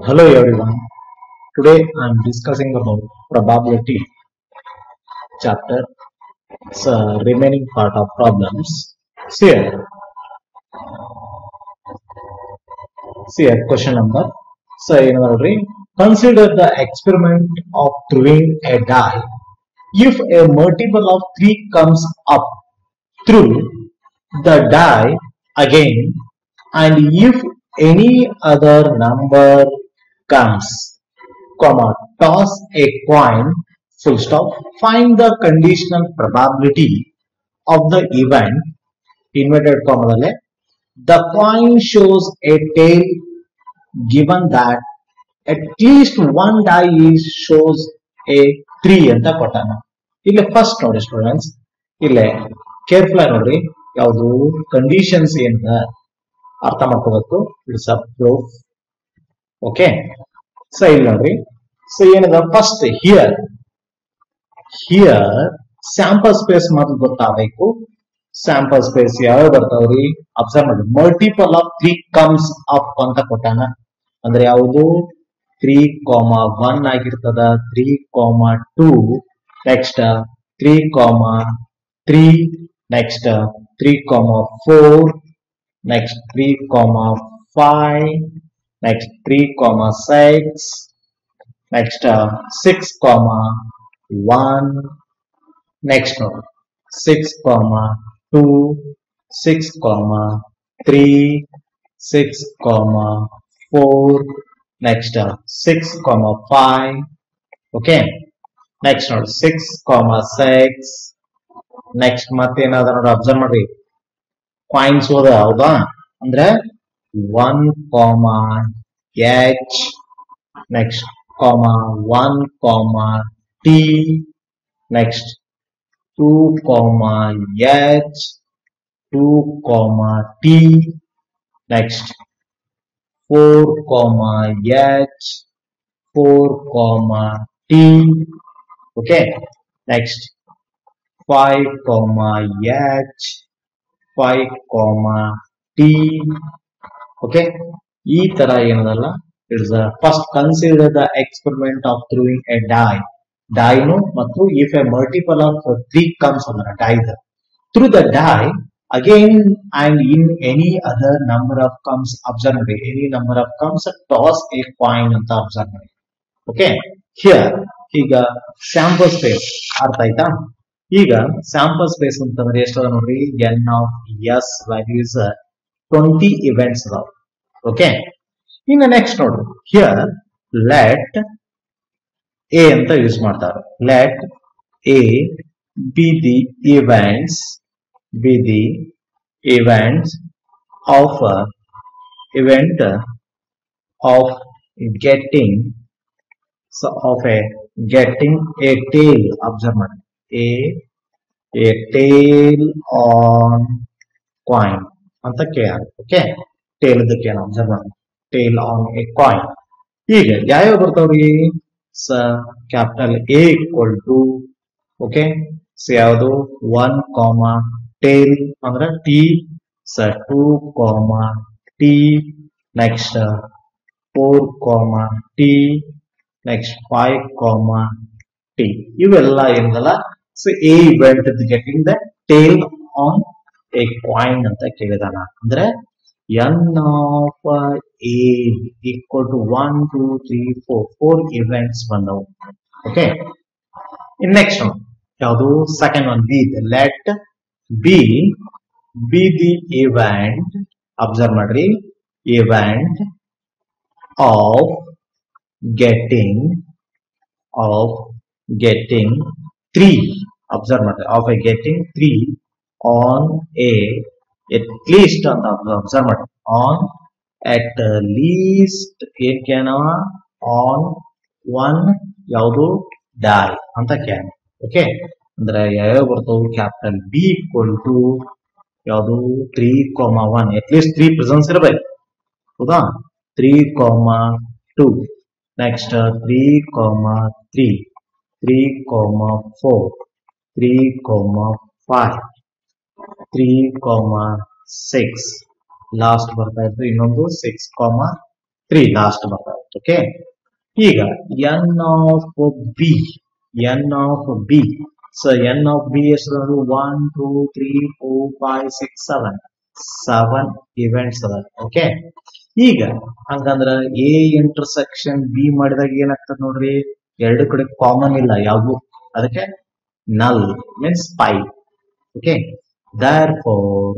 Hello everyone. Today I am discussing about probability chapter. It's a remaining part of problems. See here, question number. So in our ring, consider the experiment of throwing a die. If a multiple of 3 comes up through the die again, and if any other number comes, comma, toss a coin, full stop, find the conditional probability of the event, inverted comma, the coin shows a tail given that at least one die is shows a 3 ಅಂತ ಕೊಟ್ಟಾನ. ಇಲ್ಲಿ first ನೋಡಿ students, ಇಲ್ಲೇ careful ಆಗಿ ನೋಡ್ರಿ, ಯಾವುದು conditions ಏನಿದೆ ಅರ್ಥ ಮಾಡ್ಕೋಬೇಕು. It's a proof. Okay, so ಇಲ್ಲಿ ನೋಡ್ರಿ, ಸೊ ಏನಿದೆ ಫಸ್ಟ್ ಹಿಯರ್ ಸ್ಯಾಂಪಲ್ ಸ್ಪೇಸ್ ಮೊದಲು ಗೊತ್ತಾಗಬೇಕು. ಸ್ಯಾಂಪಲ್ ಸ್ಪೇಸ್ ಯಾವ ಬರ್ತಾವ್ರಿ ಅಬ್ಸರ್ವ್ ಮಾಡಿ. ಮಲ್ಟಿಪಲ್ ಆಫ್ 3 ಕಮ್ಸ್ ಅಪ್ ಅಂತ ಕೊಟ್ಟಾನ. ಅಂದ್ರೆ ಯಾವುದು 3,1 ಆಗಿರ್ತದ, 3,2, next 3,3, next 3,4, next 3,5, next 3,6, next 6,1, next 6,2, 6,3, 6,4, next 6,5. okay, next 6,6, next ಮತ್ತೇನಾದ ನೋಡಿ ಅಬ್ಸರ್ವ್ ಮಾಡ್ರಿ, ಕಾಯಿನ್ಸ್ ಹೋದ ಹೌದಾ, ಅಂದ್ರೆ 1, H, next 1, T, next 2, H, 2, T, next 4, H, 4, T, okay, next 5, H, 5, T, okay. ಈ ತರ ಏನದಲ್ಲ, it's first consider the experiment of throwing a die. ಡೈನು ಮತ್ತು if a multiple of 3 comes ಅಂದ್ರೆ ಡೈದ throw the die again and in any other number of comes, observe ಮಾಡಿ, any number of comes toss a coin ಅಂತ observe ಮಾಡಿ. Okay, here ಈಗ sample space ಅರ್ಥ ಆಯ್ತಾ. ಈಗ ಸ್ಯಾಂಪಲ್ ಸ್ಪೇಸ್ ಅಂತಂದ್ರೆ ಎಷ್ಟದ ನೋಡ್ರಿ, n of s values 20 events ಅದಾವ. ಓಕೆ, ಇನ್ನು ನೆಕ್ಸ್ಟ್ ನೋಡ್ರಿ, ಹಿಯರ್ ಲೆಟ್ ಎ ಅಂತ ಯೂಸ್ ಮಾಡ್ತಾರೆ. Let A B the events of getting a tail. Observe ಮಾಡಿ, a tail on coin ಅಂತ ಕೇಳ. ಓಕೆ, ಟೇಲ್ ಅದಕ್ಕೆ ಅಬ್ಸರ್ವ್ ಮಾಡಿ, ಟೇಲ್ ಆನ್ ಎ ಕಾಯಿನ್. ಈಗ ಯಾವ ಬರ್ತಾವ್ರಿ, ಸ capital A equal to, okay, so ಯಾವುದು 1, ಟೇಲ್ ಅಂದ್ರೆ ಟಿ, ಸ 2, T, next 4, T, next 5, T. ಇವೆಲ್ಲ ಏನದಲ್ಲ, so a event getting the tail on a coin ಅಂತ ಕೇಳಿದಾನ. ಅಂದ್ರೆ n of a equal to 1, 2, 3, 4 events ಬಂದವು. ಓಕೆ, ಇನ್ ನೆಕ್ಸ್ಟ್ ಯಾವುದು second one, B, let be the event, observe ಮಾಡ್ರಿ, event of getting 3, observe ಮಾಡ್ರಿ, of getting 3 on a at least ಅಂತ observe ಮಾಡಿ, on at least ಏನ್ ಆನ್ 1 ಯಾವುದು dye ಅಂತ can. Okay, ಅಂದ್ರೆ ಯಾವ ಬರ್ತವು, ಕ್ಯಾಪಿಟಲ್ ಬಿ ಈಕ್ವಲ್ ಟು ಯಾವುದು 3, 1, at least 3 ಪ್ರೆಸೆನ್ಸ್ ಇರಬೇಕು ಹೌದಾ, 3, 2, ನೆಕ್ಸ್ಟ್ 3, 3, 3, 4, 3, 5, 3, 6, ಲಾಸ್ಟ್ ಬರ್ತಾ ಇತ್ತು ಇನ್ನೊಂದು 6, 3 ಲಾಸ್ಟ್ ಬರ್ತದೆ. ಓಕೆ, ಈಗ n of b, n of b, so n of b ಎಷ್ಟು? 1 2 3 4 5 6 7 7 ಇವೆಂಟ್ಸ್ ಅದ. ಓಕೆ, ಈಗ ಹಂಗಂದ್ರ a ಇಂಟರ್ಸೆಕ್ಷನ್ b ಮಾಡಿದಾಗ ಏನಾಗ್ತದೆ ನೋಡ್ರಿ, ಎರಡು ಕಡೆ ಕಾಮನ್ ಇಲ್ಲ ಯಾವುದು, ಅದಕ್ಕೆ ನಲ್ means 5. Okay, therefore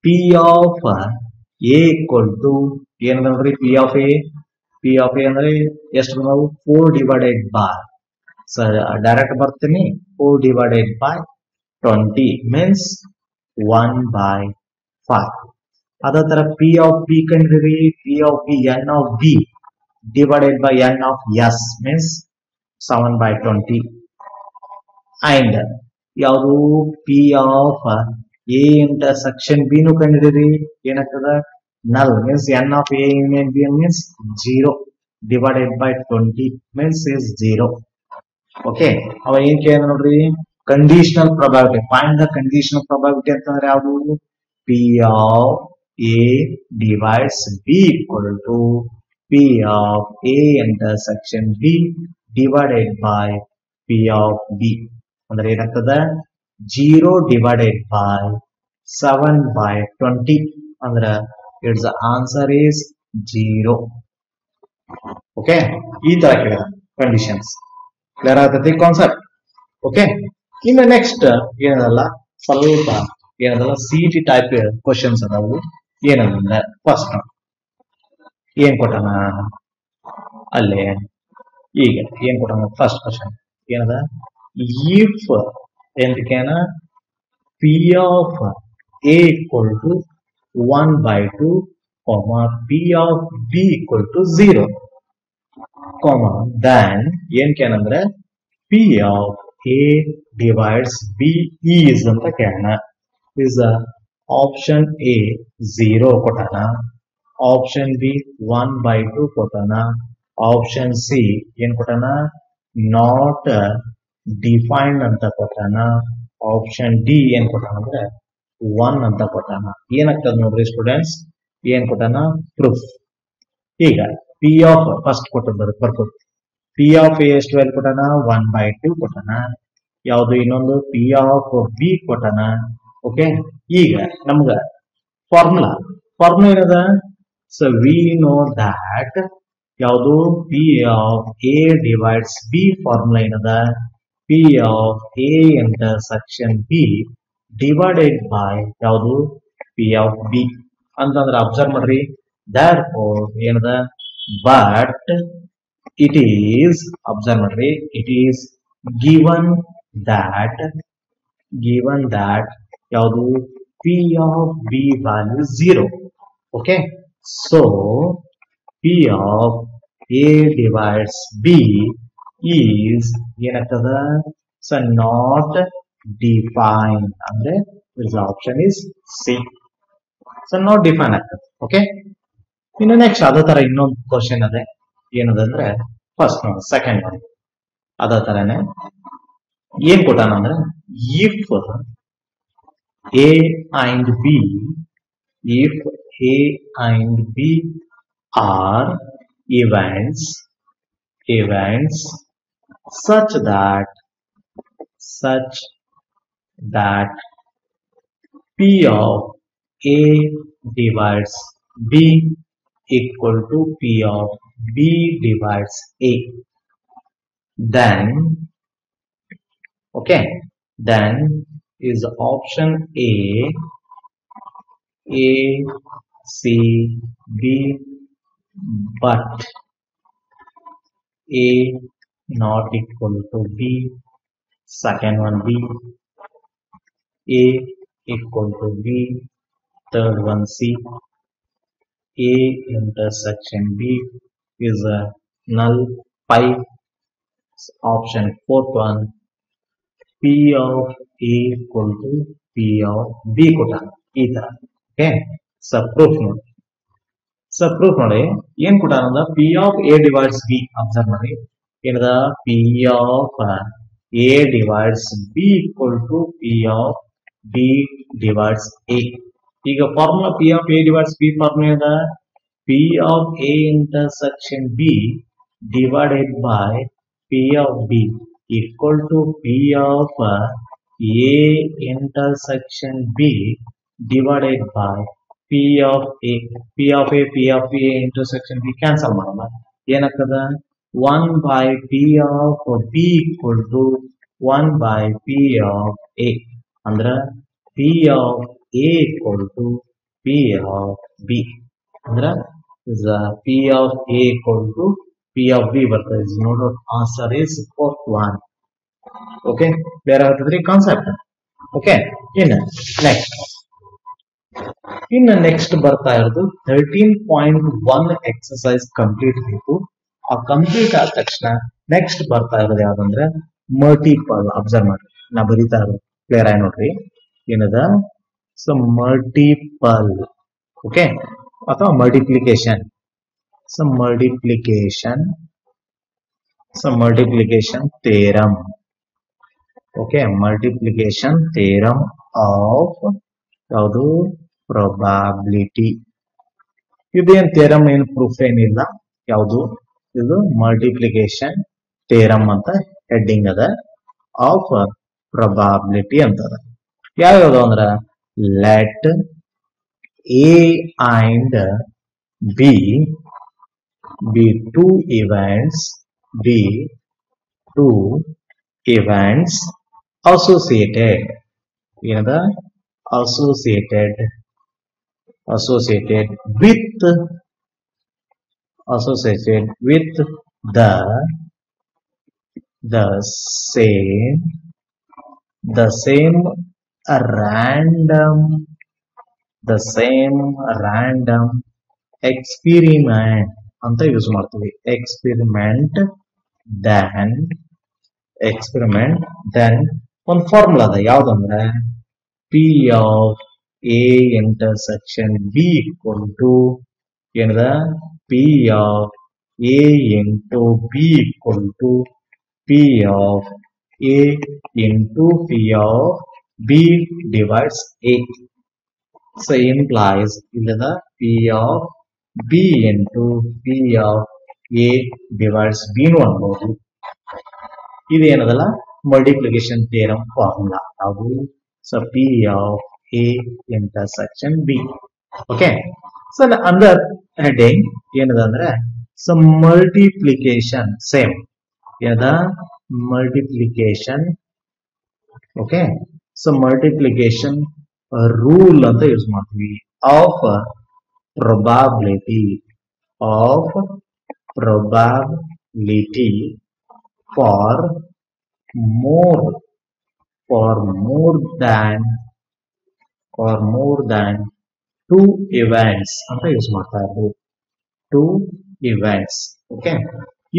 p of a equal to ಏನದ ನೋಡ್ರಿ, p of a ಅಂದ್ರೆ ಎಷ್ಟು ನಾವು 4 ಡಿವೈಡೆಡ್ ಬೈ, ಡೈರೆಕ್ಟ್ ಬರ್ತೀನಿ, 4 ಡಿವೈಡೆಡ್ ಬೈ 20 ಮೀನ್ಸ್ 1/5. ಅದೇ ತರ p of b ಕಂಡ್ರಿ, p of b n of b divided by n of s means 7/20. And ಯಾವುದು p of a intersection b ನು ಕಂಡಿರಿ, ಏನಾಗ್ತದ null means n of a union b means 0 divided by 20 means is 0. Okay, ಅವ ಏನ್ ಕೇಳಿದ ನೋಡ್ರಿ, conditional probability, find the conditional probability ಅಂತಂದ್ರೆ ಯಾವುದು, p of a divides b equal to p of a intersection b divided by p of b. ಅಂದ್ರೆ ಏನಾಗ್ತದ 0 divided by 7/20 ಅಂದ್ರ its answer is 0. Okay, ಈ ತರ ಕೇಳಿದ ಕಂಡೀಷನ್ಸ್. ಕ್ಲಿಯರ್ ಆಗ್ತೈತಿ concept. Okay, ಇನ್ನು ನೆಕ್ಸ್ಟ್ ಏನದಲ್ಲ, ಸ್ವಲ್ಪ ಏನದಲ್ಲ ಸಿಟಿ ಟೈಪ್ ಕ್ವಶನ್ಸ್ ಅದಾವು. ಏನಂದ್ರೆ ಫಸ್ಟ್ ಏನ್ ಕೊಟ್ಟಾನ ಅಲ್ಲೇ, ಈಗ ಏನ್ ಕೊಟ್ಟಾನ ಫಸ್ಟ್ ಕ್ವಶನ್ ಏನದ, if ಎಂತಕೇನ p of a equal to 1/2, p of b equal to 0, then ಏನ್ ಕೇಳಂದ್ರೆ p of a divides b is ಅಂತ ಕೇಳೋಣ. is ಆಪ್ಷನ್ a 0 ಕೊಟ್ಟಾನ, ಆಪ್ಷನ್ b 1/2 ಕೊಟ್ಟಾನ, ಆಪ್ಷನ್ ಸಿ ಏನ್ ಕೊಟ್ಟಾನ ನಾಟ್ ಡಿಫೈನ್ಡ್ ಅಂತ ಕೊಟ್ಟಾನ, ಆಪ್ಷನ್ ಡಿ ಏನ್ ಕೊಟ್ಟಾನ ಅಂದ್ರೆ 1 ಅಂತ ಕೊಟ್ಟಾನ. ಏನಾಗ್ತದ ನೋಡ್ರಿ ಸ್ಟೂಡೆಂಟ್ಸ್, ಏನ್ ಕೊಟ್ಟಾನ ಪ್ರೂಫ್. ಈಗ p ಆಫ್ ಫಸ್ಟ್ ಕೊಟ್ಟದ್ದು ಬರ್ಕೋದು, p ಆಫ್ a ಎಷ್ಟು ವ್ಯಾಲ್ಯೂ ಕೊಟ್ಟಾನ 1/2 ಕೊಟ್ಟಾನ, ಯಾವುದು ಇನ್ನೊಂದು p ಆಫ್ b ಕೊಟ್ಟಾನ. ಓಕೆ, ಈಗ ನಮ್ಗ ಫಾರ್ಮುಲಾ ಏನದ, ಸೊ ವಿ ನೋ ದ್ಯಾಟ್ ಯಾವುದು p of a divides b formula ಏನದ, p of a intersection b divided by ಯಾವುದು p ಆಫ್ b ಅಂತಂದ್ರೆ ಅಬ್ಸರ್ವ್ ಮಾಡ್ರಿ. therefore ಏನದ, ಬಟ್ ಇಟ್ ಈಸ್, ಅಬ್ಸರ್ವ್ ಮಾಡ್ರಿ, ಇಟ್ ಈಸ್ ಗಿವನ್ ದ್ಯಾಟ್ ಯಾವುದು p of b value 0. Okay, so p of a divides b is ಏನಾಗ್ತದ, so not define, ಅಂದ್ರೆ option is C, so not define ಆಗ್ತದೆ. Okay, ಇನ್ನು next ಅದೇ ತರ ಇನ್ನೊಂದು question ಅದೇ, ಏನದಂದ್ರೆ ಫಸ್ಟ್ ನೋಡಿ ಸೆಕೆಂಡ್ ಒನ್ ಅದೇ ತರನೇ ಏನ್ ಕೊಟ್ಟಾನ ಅಂದ್ರೆ, if a and b are events such that p of a divides b equal to p of b divides a, then is option a c b, but a not equal to b, second one b, a equal to b, third one c, a intersection b is a null pi, option fourth one p of a equal to p of b ಕೊಟ್ಟಾನ ಈ ತರ. Okay, proof ನೋಡಿ ಏನ್ ಕೊಟ್ಟಾನ ಅಂದ್ರ p of a divides b, observe ಮಾಡಿ ಏನದ, p of a divides b equal to p of b divides a. ಈಗ formula p of a divides b formula ಏನದ, P of A intersection B divided by P of B equal to P of A intersection B divided by P of A. P of A intersection B cancel ಮಾಡೋಣ ಏನಾಗ್ತದ 1 by P of B equal to 1 by P of A ಅಂದ್ರ P of A equal to P of B ಅಂದ್ರ P of A equal to P of B ಬರ್ತದೆ. ನೋಡೋ answer is fourth one. Okay clear ಆಗ್ತದ್ರಿ concept. Okay next ಬರ್ತಾ ಇರೋದು 13.1 exercise complete ಬೇಕು. ಆ complete ಆದ ತಕ್ಷಣ ನೆಕ್ಸ್ಟ್ ಬರ್ತಾ ಇರೋದು ಯಾವ್ದಂದ್ರೆ ಮಲ್ಟಿಪಲ್. ಅಬ್ಸರ್ವ್ ಮಾಡ್ರಿ, ನಾ ಬರೀತಾ ಇರೋದು ಕ್ಲಿಯರ್ ಆಗಿ ನೋಡ್ರಿ ಏನದ. ಸೊ ಮಲ್ಟಿಪಲ್ ಓಕೆ ಅಥವಾ multiplication. Multiplication theorem. Okay multiplication theorem of ಯಾವುದು ಪ್ರೊಬಾಬಿಲಿಟಿ. ಇದೇನ್ ಥಿಯರಮ್ ಏನು ಪ್ರೂಫ್ ಏನಿಲ್ಲ. ಯಾವುದು ಇದು ಮಲ್ಟಿಪ್ಲಿಕೇಶನ್ ಥಿಯರಮ್ ಅಂತ ಹೆಡ್ಡಿಂಗ್ ಅದ. ಆಫ್ ಪ್ರೊಬಾಬಿಲಿಟಿ ಅಂತದ. ಯಾವ್ಯಾವುದು ಅಂದ್ರ let A and B be two events associated. ಏನದ associated with the same random experiment ಅಂತ ಯೂಸ್ ಮಾಡ್ತೀವಿ. ಎಕ್ಸ್ಪೆರಿಮೆಂಟ್ ದೆನ್ ಒಂದು ಫಾರ್ಮುಲಾ ಅದ ಯಾವ್ದಂದ್ರೆ P of A intersection B equal to ಏನದ P of A into B equal to P of A into P of B divides A. So implies illada P of B into P of A divides B ನು ಅನ್ಬಹುದು. ಇದೇನದಲ್ಲ multiplication theorem formula. ಅದು so P of A intersection B. Okay so under heading ಏನದ ಅಂದ್ರೆ so multiplication same ಏನದ multiplication. Okay so multiplication rule ಅಂತ use ಮಾಡ್ತೀವಿ. Of probability for more than two events ಅಂತ use ಮಾಡ್ತಾ ಇದ್ವಿ. 2 events. ಓಕೆ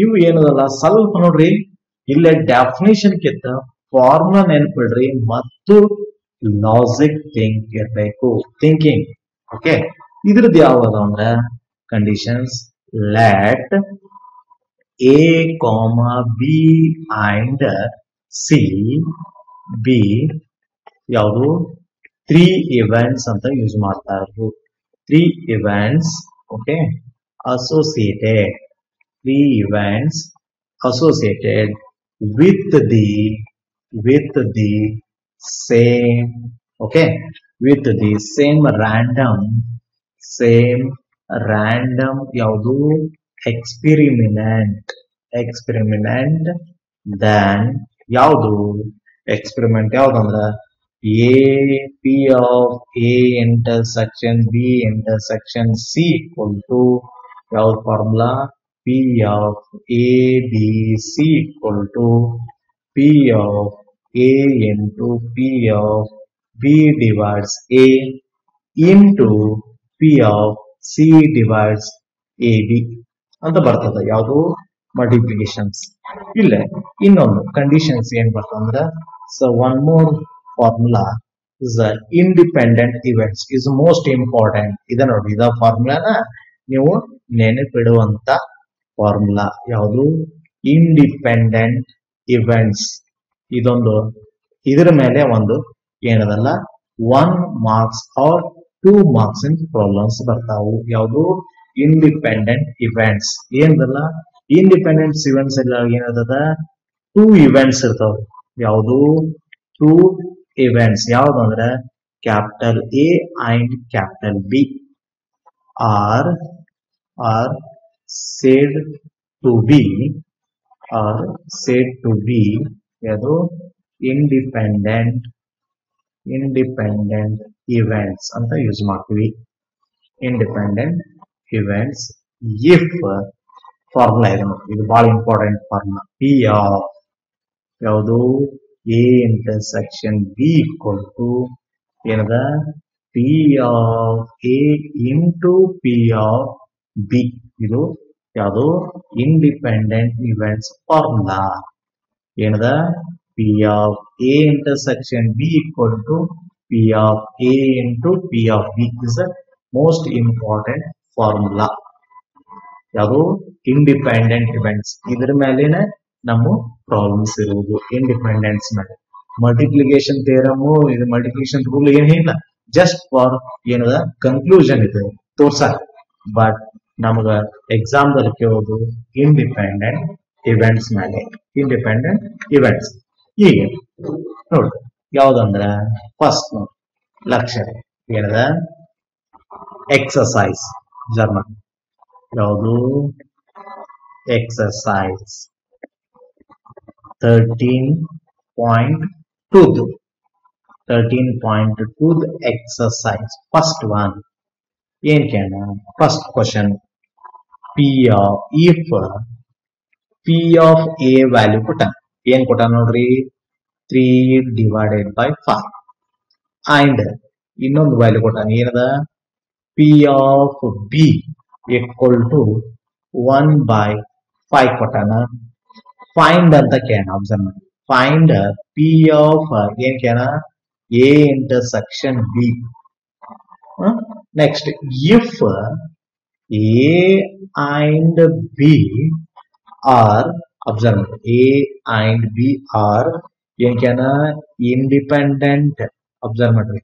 ಇವು ಏನದಲ್ಲ ಸ್ವಲ್ಪ ನೋಡ್ರಿ ಇಲ್ಲೇ ಡೆಫಿನೇಷನ್ ಕಿಂತ ಫಾರ್ಮುಲಾ ನೆನ್ಪಿಡ್ರಿ ಮತ್ತು ಲಾಜಿಕ್ ಥಿಂಕಿಂಗ್. ಓಕೆ ಇದ್ರದ್ದು ಯಾವ್ದು ಅಂದ್ರೆ conditions let A, B and C be ಯಾವುದು 3 events ಅಂತ ಯೂಸ್ ಮಾಡ್ತಾ ಇರೋದು. 3 events okay associated with the same random ಯಾವುದು experiment then ಯಾವುದು experiment ಯಾವ್ದಂದ್ರ P of A intersection B intersection C equal to ಯಾವ್ದು formula P of A B C equal to P of A into P of B divides A into P of C divides AB ಅಂತ ಬರ್ತದೆ. ಯಾವುದು multiplications. ಇಲ್ಲೇ ಇನ್ನೊಂದು conditions ಏನ್ ಬರ್ತದೆ ಅಂದ್ರೆ so one more formula is independent events is most important. ಇದ ನೋಡಿ ಇದ ಫಾರ್ಮುಲಾನ ನೀವು ನೆನಪಿಡುವಂತ ಫಾರ್ಮುಲಾ ಯಾವುದು ಇಂಡಿಪೆಂಡೆಂಟ್ ಇವೆಂಟ್ಸ್. ಇದೊಂದು ಇದರ ಮೇಲೆ ಒಂದು ಏನದಲ್ಲ 1 marks or 2 marks in problems ಬರ್ತಾವು. ಯಾವುದು ಇಂಡಿಪೆಂಡೆಂಟ್ ಇವೆಂಟ್ಸ್ ಏನದಲ್ಲ ಇಂಡಿಪೆಂಡೆಂಟ್ ಇವೆಂಟ್ಸ್ ಎಲ್ಲ ಏನದ ಟೂ ಇವೆಂಟ್ಸ್ ಇರ್ತಾವ ಯಾವುದು ಟೂ ಇವೆಂಟ್ಸ್ ಯಾವ್ದಂದ್ರೆ capital A and capital B are are said to be ಯಾವುದು ಇಂಡಿಪೆಂಡೆಂಟ್ ಇವೆಂಟ್ಸ್ ಅಂತ ಯೂಸ್ ಮಾಡ್ತೀವಿ ಇಂಡಿಪೆಂಡೆಂಟ್ ಇವೆಂಟ್ಸ್ ಇಫ್ ಫಾರ್ಮುಲಾ ಇದೆ ನೋಡಿ ಇದು ಬಹಳ ಇಂಪಾರ್ಟೆಂಟ್ ಫಾರ್ಮುಲಾ ಪಿ ಆಫ್ ಯಾವುದು A intersection B equal to ಏನದ P of A into P of B ಇದು ಯಾವುದು ಇಂಡಿಪೆಂಡೆಂಟ್ ಇವೆಂಟ್ಸ್ ಫಾರ್ಮುಲಾ ಏನದ P of A intersection B equal to P of A into P of B is a most important formula ಯಾವುದು independent events ಇದ್ರ ಮೇಲೇನೆ ನಮ್ಮ problems ಇರುವುದು independence ಮೇಲೆ multiplication theorem ಇದು ಮಲ್ಟಿಪ್ಲಿಕೇಶನ್ ರೂಲ್ ಏನಿಲ್ಲ ಜಸ್ಟ್ ಫಾರ್ ಏನದ ಕನ್ಕ್ಲೂಷನ್ ಇದೆ ತೋರ್ಸಾಕ ಬಟ್ ನಮಗ ಎಕ್ಸಾಮ್ ದಲ್ಲಿ ಕೇಳೋದು ಇಂಡಿಪೆಂಡೆಂಟ್ ಇವೆಂಟ್ಸ್ ಮೇಲೆ ಇಂಡಿಪೆಂಡೆಂಟ್ ಇವೆಂಟ್ಸ್ ಈಗ ನೋಡ್ರಿ ಯಾವ್ದಂದ್ರ ಫಸ್ಟ್ ನೋಡಿ ಲಕ್ಷ್ಯ ಏನದ ಎಕ್ಸರ್ಸೈಸ್ ಜರ್ಮನ್ ಯಾವುದು ಎಕ್ಸರ್ಸೈಸ್ 13.2 exercise first one ಏನ್ ಕೇಳ first question P of if P of A value ಕೊಟ್ಟ ಏನ್ ಕೊಟ್ಟ ನೋಡ್ರಿ 3/5 ಅಂಡ್ ಇನ್ನೊಂದು ವ್ಯಾಲ್ಯೂ ಕೊಟ್ಟಾನ ಏನದ P of B equal to 1/5 ಕೊಟ್ಟಾನ ಫೈಂಡ್ ಅಂತ ಕೇಳ ಅಬ್ಸರ್ವ್ ಮಾಡಿ ಫೈಂಡ್ ಪಿ ಆಫ್ ಏನ್ ಕೇಳ A intersection B next if A and B are observe ಮಾಡಿ ಎ ಅಂಡ್ ಬಿ ಆರ್ ಏನ್ ಕೇಳ ಇಂಡಿಪೆಂಡೆಂಟ್ ಅಬ್ಸರ್ವ್ ಮಾಡ್ರಿ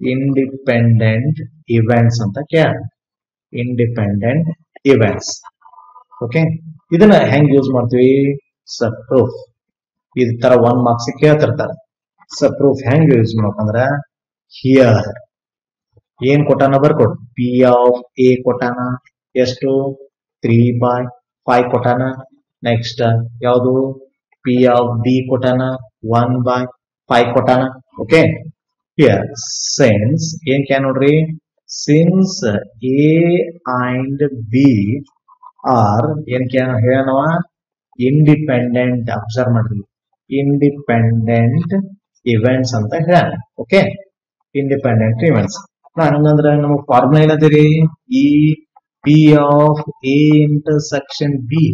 ಇಂಡಿಪೆಂಡೆಂಟ್ ಇವೆಂಟ್ಸ್ ಅಂತ ಕೇಳ ಇಂಡಿಪೆಂಡೆಂಟ್ ಇವೆಂಟ್ಸ್ ಓಕೆ ಇದನ್ನ ಹೆಂಗ್ ಯೂಸ್ ಮಾಡ್ತೀವಿ ಸಬ್ ಪ್ರೂಫ್ ಇದ್ ತರ 1 ಮಾರ್ಕ್ಸ್ ಕೇಳ್ತಿರ್ತಾರೆ ಸಬ್ ಪ್ರೂಫ್ ಹೆಂಗ್ ಯೂಸ್ ಮಾಡ್ಬೇಕಂದ್ರ ಹಿಯರ್ ಏನ್ ಕೊಟ್ಟಾನ ಬರ್ಕೊಡ್ ಪಿ ಆಫ್ ಎ ಕೊಟ್ಟಾನ ಎಷ್ಟು 3/5 ಕೊಟ್ಟಾನ ನೆಕ್ಸ್ಟ್ ಯಾವುದು ಪಿ ಆಫ್ ಬಿ ಕೊಟ್ಟಾನ 1/5 ಕೊಟ್ಟಾನ ಓಕೆ ಹಿಯರ್ ಸಿನ್ಸ್ ಏನ್ ಕ್ಯಾ ನೋಡ್ರಿ since A and B are ಏನ್ ಕ್ಯಾ ಹೇಳನವ ಇಂಡಿಪೆಂಡೆಂಟ್ ಅಬ್ಸರ್ವ್ ಮಾಡ್ರಿ ಇಂಡಿಪೆಂಡೆಂಟ್ ಇವೆಂಟ್ಸ್ ಅಂತ ಹೇಳ ಓಕೆ ಇಂಡಿಪೆಂಡೆಂಟ್ ಇವೆಂಟ್ಸ್ ಹಂಗಂದ್ರ ನಮಗ್ ಫಾರ್ಮುಲಾ ಏನದಿರಿ ಈ P of A intersection B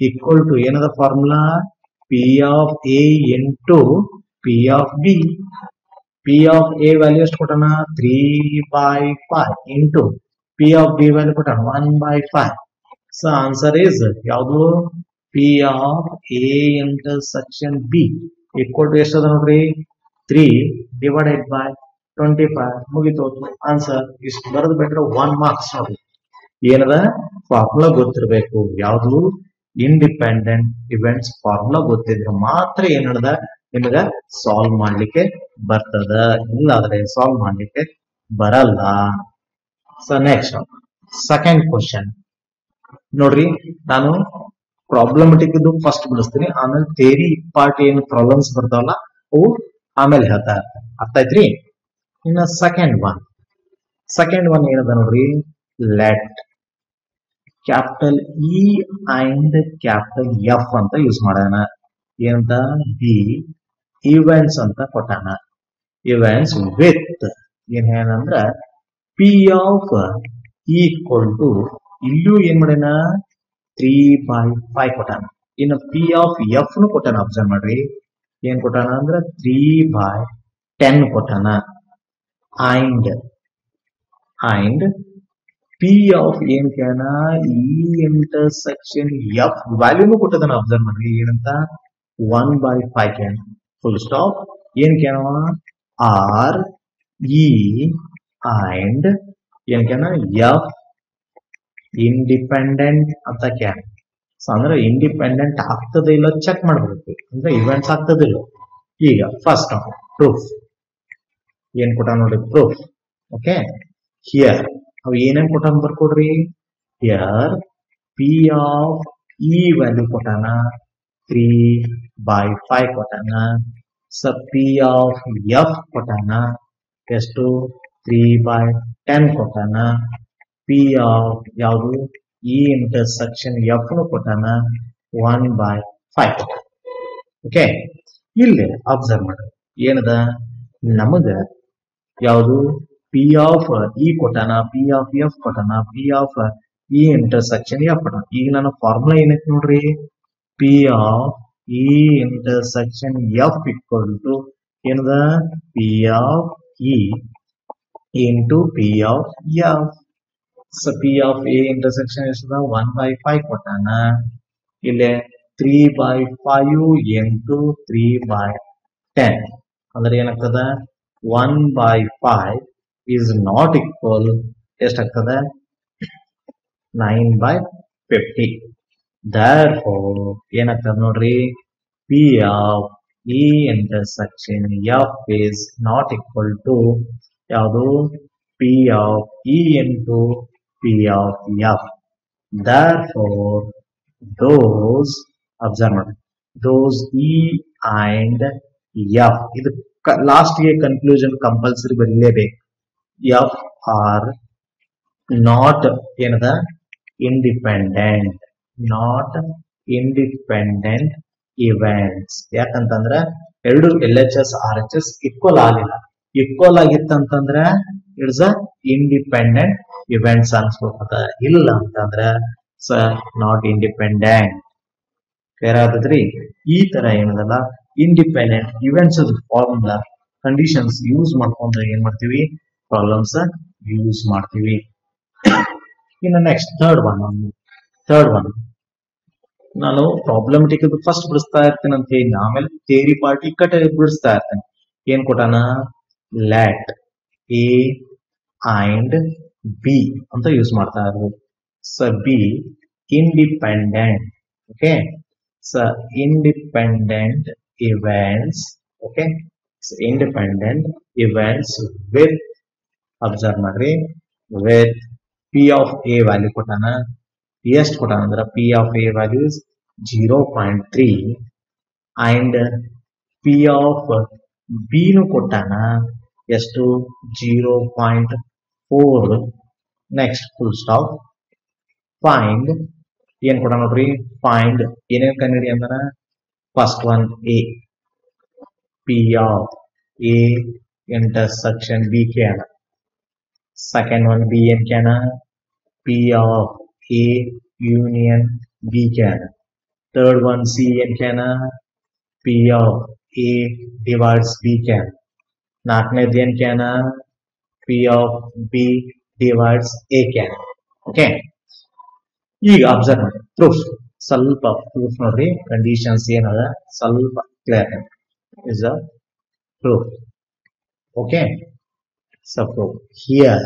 equal to ಏನದ formula P of A into P of B P of A value ಎಷ್ಟು ಕೊಟ್ಟಾನ 3/5 into P of B value ಕೊಟ್ಟಾನ 1/5 ಸೊ ಆನ್ಸರ್ ಇಸ್ ಯಾವುದು P of A intersection B equal to ಎಷ್ಟದ ನೋಡ್ರಿ 3/25 ಮುಗಿತು answer ಇಷ್ಟು ಬರೆದು ಬಿಟ್ರೆ 1 ಮಾರ್ಕ್ಸ್ ನೋಡಿ ಏನದ ಫಾರ್ಮುಲಾ ಗೊತ್ತಿರಬೇಕು ಯಾವುದು ಇಂಡಿಪೆಂಡೆಂಟ್ ಇವೆಂಟ್ಸ್ ಫಾರ್ಮುಲಾ ಗೊತ್ತಿದ್ರೆ ಮಾತ್ರ ಏನ್ ನಡೆದ ನಿಮಗ ಸಾಲ್ವ್ ಮಾಡ್ಲಿಕ್ಕೆ ಬರ್ತದ ಇಲ್ಲಾದ್ರೆ ಸಾಲ್ವ್ ಮಾಡ್ಲಿಕ್ಕೆ ಬರಲ್ಲ ಸೊ ನೆಕ್ಸ್ಟ್ ಸೆಕೆಂಡ್ ಕ್ವಶನ್ ನೋಡ್ರಿ ನಾನು ಪ್ರಾಬ್ಲಮೆಟಿಕ್ ಇದು ಫಸ್ಟ್ ಬಿಡಿಸ್ತೀನಿ ಆಮೇಲೆ ಥಿಯರಿ ಪಾರ್ಟ್ ಏನು ಪ್ರಾಬ್ಲಮ್ಸ್ ಬರ್ತಾವಲ್ಲ ಅವು ಆಮೇಲೆ ಹೇಳ್ತಾ ಇರ್ತಾರೆ ಅರ್ಥ ಐತ್ರಿ ಇನ್ನ ಸೆಕೆಂಡ್ ಒನ್ ಏನದ ನೋಡ್ರಿ let capital E and capital F ಅಂತ ಯೂಸ್ ಮಾಡೋಣ ಏನಂತ ಬಿ ಇವೆಂಟ್ಸ್ ಅಂತ ಕೊಟ್ಟಾನ ಇವೆಂಟ್ಸ್ ವಿತ್ ಏನ್ ಏನಂದ್ರ ಪಿ ಆಫ್ ಈಕ್ವಲ್ ಟು ಇಲ್ಲೂ ಏನ್ ಮಾಡ್ಯಾನ 3/5 ಕೊಟ್ಟಾನ ಇನ್ನು ಪಿ ಆಫ್ ಎಫ್ ನು ಕೊಟ್ಟಾನ ಅಬ್ಸರ್ವ್ ಮಾಡ್ರಿ ಏನ್ ಕೊಟ್ಟಾನ ಅಂದ್ರ 3/10 ಕೊಟ್ಟಾನ ಅಂಡ್ ಪಿ ಆಫ್ ಏನ್ ಕೇಳನ ಈ ಇಂಟರ್ಸೆಕ್ಷನ್ ಎಫ್ ವ್ಯಾಲ್ಯೂನು ಕೊಟ್ಟದನ ಅಬ್ಸರ್ವ್ ಮಾಡ್ರಿ ಏನಂತ 1/5 ಕೇಳ ಫುಲ್ ಸ್ಟಾಪ್ ಏನ್ ಕೇಳವ ಆರ್ ಇ ಅಂಡ್ ಏನ್ ಕೇಳನ ಎಫ್ ಇಂಡಿಪೆಂಡೆಂಟ್ ಅಂತ ಕ್ಯಾನ್. ಸೊ ಅಂದ್ರೆ ಇಂಡಿಪೆಂಡೆಂಟ್ ಆಗ್ತದೆ ಇಲ್ಲ ಚೆಕ್ ಮಾಡ್ಬೇಕು, ಅಂದ್ರೆ ಇವೆಂಟ್ಸ್ ಆಗ್ತದಿಲ್ಲ. ಈಗ ಫಸ್ಟ್ ಪ್ರೂಫ್ ಏನ್ ಕೊಟ್ಟ ನೋಡಿ, ಪ್ರೂಫ್. ಓಕೆ, ಹಿಯರ್ ಅವು ಏನೇನ್ ಕೊಟ್ಟಾನ ಬರ್ಕೊಡ್ರಿ. Here P of E value ಕೊಟ್ಟಾನ 3/5 ಕೊಟ್ಟಾನ. ಸೊ ಪಿ ಆಫ್ ಎಫ್ ಕೊಟ್ಟಾನ ಎಷ್ಟು 3/10 ಕೊಟ್ಟಾನ. ಪಿ ಆಫ್ ಯಾವುದು ಇ ಇಂಟರ್ಸೆಕ್ಷನ್ ಎಫ್ ನು ಕೊಟ್ಟಾನ 1/5. ಓಕೆ, ಇಲ್ಲಿ ಅಬ್ಸರ್ವ್ ಮಾಡ್ರಿ ಏನದ ನಮಗ ಯಾವುದು ಪಿ ಆಫ್ ಇ ಕೊಟ್ಟಾನ, ಪಿ ಆಫ್ ಎಫ್ ಕೊಟ್ಟಾನ, P of E intersection F ಕೊಟ್ಟಾನ. ಈಗ ನನ್ನ ಫಾರ್ಮುಲಾ ಏನೈತಿ ನೋಡ್ರಿ, P of E intersection F equal to ಏನದ P of E into P of F. So P of A intersection ಎಷ್ಟದ 1/5 ಕೊಟ್ಟಾನ. ಇಲ್ಲಿ 3/5 ಇಂಟು 3/10 ಅಂದ್ರೆ ಏನಾಗ್ತದ 1/5 is not equal ಎಷ್ಟಾಗ್ತದೆ 9/50. therefore ಏನಾಗ್ತದೆ ನೋಡ್ರಿ, P of E intersection F is not equal to ಯಾವುದು P of E into P of F. therefore those observe ಮಾಡಿ, those ಇ ಅಂಡ್ ಎಫ್, ಇದು ಲಾಸ್ಟ್ ಗೆ ಕನ್ಕ್ಲೂಷನ್ ಕಂಪಲ್ಸರಿ ಬರೀಲೇಬೇಕು. ಎಫ್ ಆರ್ ನಾಟ್ ಏನದ independent, not independent events. ಯಾಕಂತಂದ್ರ ಎರಡು L H S R H S equal ಆಗಿಲ್ಲ. Equal ಆಗಿತ್ತಂತಂದ್ರ it's a independent events ಅನ್ಸ್ಕೊತದ. ಇಲ್ಲ ಅಂತಂದ್ರ ನಾಟ್ ಇಂಡಿಪೆಂಡೆಂಟ್. ಕ್ಲಿಯರ್ ಆಗದ್ರಿ. ಈ ತರ ಏನದಲ್ಲ independent events formula conditions use ಮಾಡ್ಕೊಂಡ್ರೆ ಏನ್ ಮಾಡ್ತೀವಿ, ಪ್ರಾಬ್ಲಮ್ಸ್ ಯೂಸ್ ಮಾಡ್ತೀವಿ. ಇನ್ನು ನೆಕ್ಸ್ಟ್ ಥರ್ಡ್ ಒನ್ ನಾನು ಪ್ರಾಬ್ಲಮೆಟಿಕ್ ಫಸ್ಟ್ ಬಿಡಿಸ್ತಾ ಇರ್ತೇನೆ ಅಂತ ಹೇಳಿ, ಆಮೇಲೆ ಥಿಯರಿ ಪಾರ್ಟ್ ಈ ಕಡೆ ಬಿಡಿಸ್ತಾ ಇರ್ತೇನೆ. ಏನ್ ಕೊಟ್ಟಾನ, ಲೆಟ್ ಎ ಅಂಡ್ ಬಿ ಅಂತ ಯೂಸ್ ಮಾಡ್ತಾ ಇರ್ಬೋದು. So be independent. Okay, so independent events. Okay, so independent events with observe ಮಾಡ್ರಿ with p of a value ಕೊಟ್ಟಾನ. ಎಷ್ಟು ಕೊಟ್ಟಾನ ಅಂದ್ರೆ p of a value is 0.3 and p of b ನು ಕೊಟ್ಟಾನ ಎಷ್ಟು 0.4. Next full stop. ಫೈಂಡ್ ಏನ್ ಕೊಟ್ಟಾನ ನೋಡ್ರಿ, ಫೈಂಡ್ ಏನೇನ್ ಕಂಡಿಡಿ ಅಂದ್ರ first one A, P of A intersection B can. Second one B and can P of A union B can. Third one C and can P of A divides B can. ನಾಲ್ಕನೇದು ಏನ್ ಕ್ಯಾನ P of B divides A can. Okay, ಈಗ observe ಮಾಡಿ proof. ಸ್ವಲ್ಪ proof ನೋಡ್ರಿ, conditions ಏನದ ಸ್ವಲ್ಪ clear is a proof. Okay, so proof here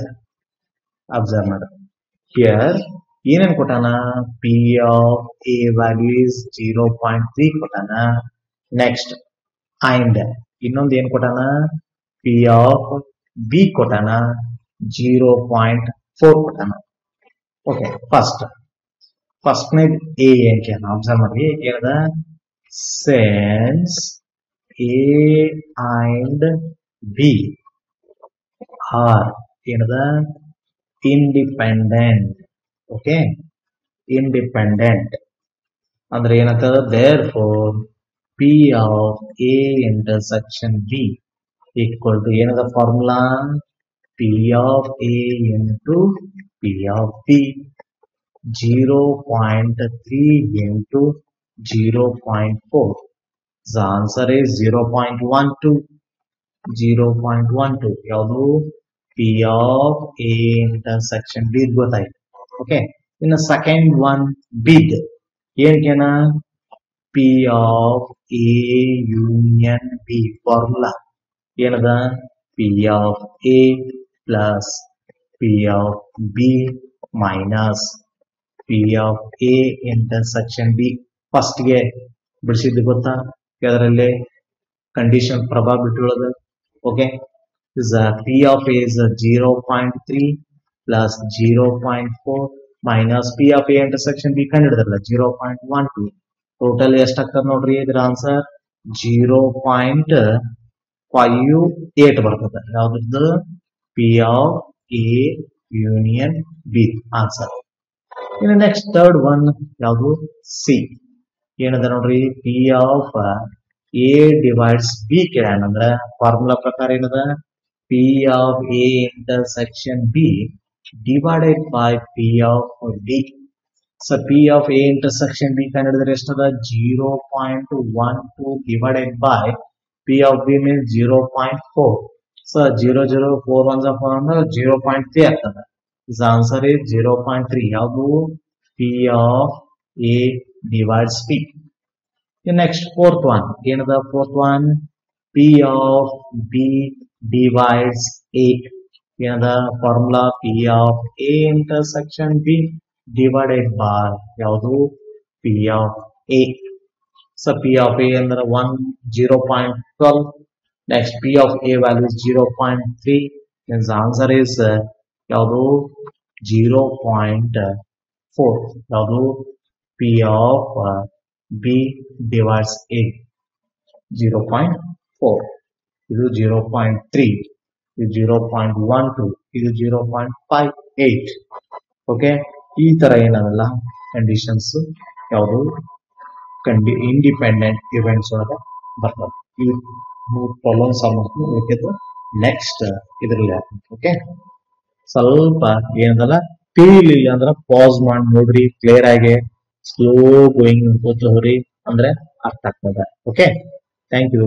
observe ಮಾಡಿ. Here ಏನೇನ್ ಕೊಟ್ಟಾನ, P of A value is 0.3 ಕೊಟ್ಟಾನ. ನೆಕ್ಸ್ಟ್ ಅಂಡ್ ಇನ್ನೊಂದು ಏನ್ ಕೊಟ್ಟಾನ, ಪಿ ಆಫ್ ಬಿ ಕೊಟ್ಟಾನ 0.4 ಕೊಟ್ಟಾನ. ಓಕೆ, ಫಸ್ಟ್ನೇ ಎ ಏನ್ ಕ್ಯಾನ ಅಬ್ಸರ್ವ್ ಮಾಡಿ ಏನದ, since A and B are ಏನದ ಇಂಡಿಪೆಂಡೆಂಟ್. ಓಕೆ, ಇಂಡಿಪೆಂಡೆಂಟ್ ಅಂದ್ರೆ ಏನಾಗ್ತದ, therefore P of A intersection B equal to ಏನದ formula, P of A into P of B 0.3 into 0.4. The answer is 0.12. 0.12 ಯಾವುದು P of A intersection B ಗೊತ್ತಾಯ್ತು. Okay, ಇನ್ನು second one big ಏನ್ ಕೇನ, P of A union B formula ಏನದ, P of A plus P of B minus P of A intersection B. First ಗೆ ಬಿಡಿಸಿದ್ದು ಗೊತ್ತಾ ಅದರಲ್ಲಿ condition probability ಒಳಗೆ okay is P of A is 0.3 plus 0.4 minus P of A intersection B ಕಂಡಿಡಿದ್ರಲ್ಲ 0.12 total ಎಷ್ಟಾಗ್ತದೆ ನೋಡ್ರಿ ಇದ್ರ answer 0.58 ಬರ್ತದೆ ಯಾವ್ದ್ರದ್ದು P of A union B answer ಇನ್ನು ನೆಕ್ಸ್ಟ್ ಥರ್ಡ್ ಒನ್ ಯಾವುದು ಸಿ ಏನದ ನೋಡ್ರಿ P of A divides B ಕೇಳಂದ್ರ ಫಾರ್ಮುಲಾ ಪ್ರಕಾರ ಏನದ P of A intersection B divided by P of D. So P of A intersection B ಕಂಡಿಡಿದ್ರೆ ಎಷ್ಟದ 0.12 divided by P of B means 0.4. So 0.4 1 ಅಂದ್ರೆ 0.3 ಆಗ್ತದೆ. This answer is 0.3. ಯಾವುದು P of A divides B. The next fourth one ಏನದ fourth one P of B divides A ಏನದ formula P of A intersection B divided by ಯಾವುದು P of A. So P of A ಅಂದ್ರೆ 0.12. Next P of A value is 0.3. Hence answer is ಯಾವುದು 0.4. ಯಾವುದು P of B divides A 0.4. ಇದು 0.3. ಇದು 0.12. ಇದು 0.58. Okay ಈ ತರ ಏನಲ್ಲ ಕಂಡೀಷನ್ಸ್ ಯಾವುದು ಇಂಡಿಪೆಂಡೆಂಟ್ ಇವೆಂಟ್ಸ್ ಒಳಗೆ ಬರ್ತವೆ ಈ ಮೂರು ಪ್ರಾಬ್ಲಮ್ ಸಾಲ್ವ್ ಮಾಡ್ಕೊಂಡು ಉಳಿಕೆದು ನೆಕ್ಸ್ಟ್ ಇದರಲ್ಲಿ ಓಕೆ ಸ್ವಲ್ಪ ಏನದಲ್ಲ ತಿಳಿಲಿಲ್ಲ ಅಂದ್ರೆ ಪಾಸ್ ಮಾಡಿ ನೋಡ್ರಿ ಕ್ಲಿಯರ್ ಆಗಿ ಸ್ಲೋ ಗೋಯಿಂಗ್ ಅನ್ಕೋತ ಹೋಗ್ರಿ ಅಂದ್ರೆ ಅರ್ಥ ಆಗ್ತದೆ ಓಕೆ ಥ್ಯಾಂಕ್ ಯು